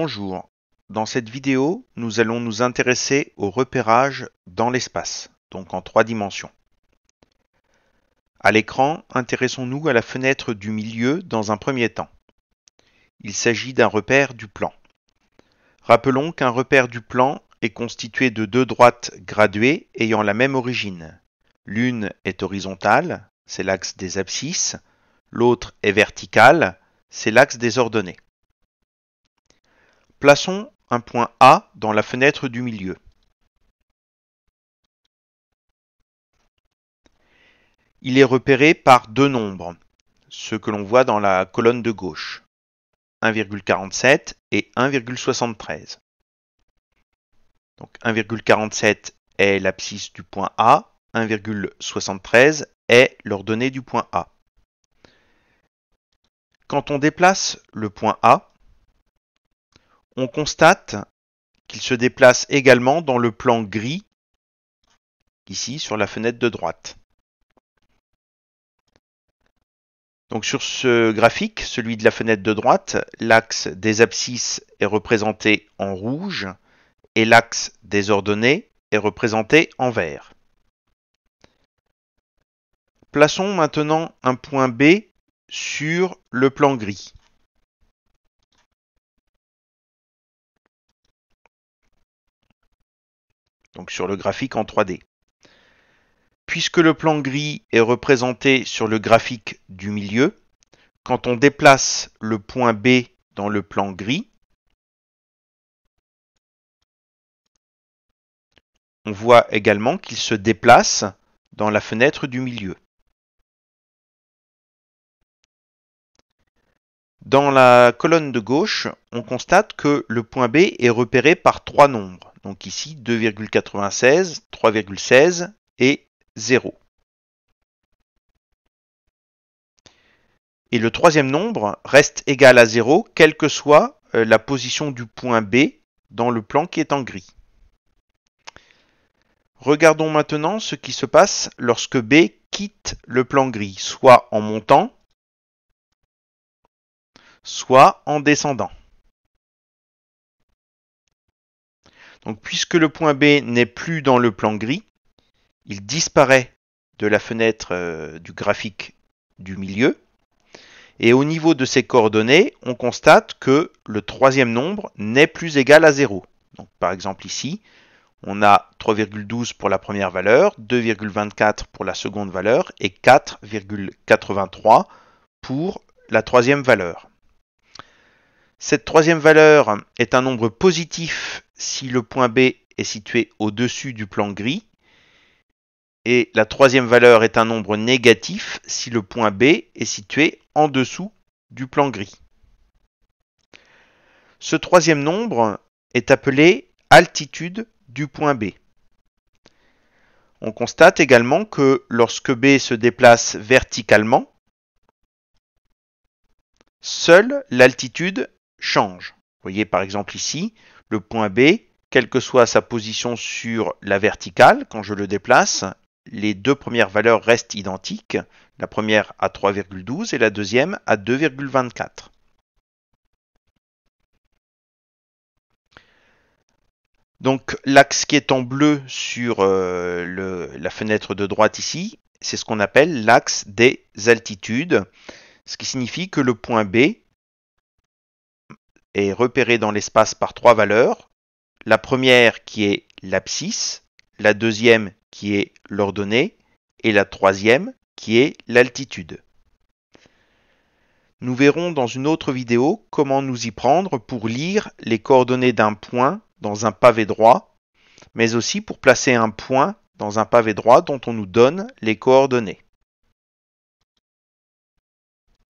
Bonjour, dans cette vidéo, nous allons nous intéresser au repérage dans l'espace, donc en 3 dimensions. À l'écran, intéressons-nous à la fenêtre du milieu dans un premier temps. Il s'agit d'un repère du plan. Rappelons qu'un repère du plan est constitué de 2 droites graduées ayant la même origine. L'une est horizontale, c'est l'axe des abscisses, l'autre est verticale, c'est l'axe des ordonnées. Plaçons un point A dans la fenêtre du milieu. Il est repéré par 2 nombres, ceux que l'on voit dans la colonne de gauche, 1,47 et 1,73. Donc 1,47 est l'abscisse du point A, 1,73 est l'ordonnée du point A. Quand on déplace le point A, on constate qu'il se déplace également dans le plan gris, ici sur la fenêtre de droite. Donc sur ce graphique, celui de la fenêtre de droite, l'axe des abscisses est représenté en rouge et l'axe des ordonnées est représenté en vert. Plaçons maintenant un point B sur le plan gris. Donc sur le graphique en 3D. Puisque le plan gris est représenté sur le graphique du milieu, quand on déplace le point B dans le plan gris, on voit également qu'il se déplace dans la fenêtre du milieu. Dans la colonne de gauche, on constate que le point B est repéré par 3 nombres. Donc ici 2,96, 3,16 et 0. Et le troisième nombre reste égal à 0, quelle que soit la position du point B dans le plan qui est en gris. Regardons maintenant ce qui se passe lorsque B quitte le plan gris, soit en montant, soit en descendant. Donc, puisque le point B n'est plus dans le plan gris, il disparaît de la fenêtre du graphique du milieu. Et au niveau de ses coordonnées, on constate que le troisième nombre n'est plus égal à 0. Donc, par exemple ici, on a 3,12 pour la première valeur, 2,24 pour la seconde valeur et 4,83 pour la troisième valeur. Cette troisième valeur est un nombre positif si le point B est situé au-dessus du plan gris. Et la troisième valeur est un nombre négatif si le point B est situé en dessous du plan gris. Ce troisième nombre est appelé altitude du point B. On constate également que lorsque B se déplace verticalement, seule l'altitude change. Vous voyez par exemple ici, le point B, quelle que soit sa position sur la verticale, quand je le déplace, les 2 premières valeurs restent identiques. La première à 3,12 et la deuxième à 2,24. Donc l'axe qui est en bleu sur la fenêtre de droite ici, c'est ce qu'on appelle l'axe des altitudes, ce qui signifie que le point B est repéré dans l'espace par 3 valeurs. La première qui est l'abscisse, la deuxième qui est l'ordonnée et la troisième qui est l'altitude. Nous verrons dans une autre vidéo comment nous y prendre pour lire les coordonnées d'un point dans un pavé droit, mais aussi pour placer un point dans un pavé droit dont on nous donne les coordonnées.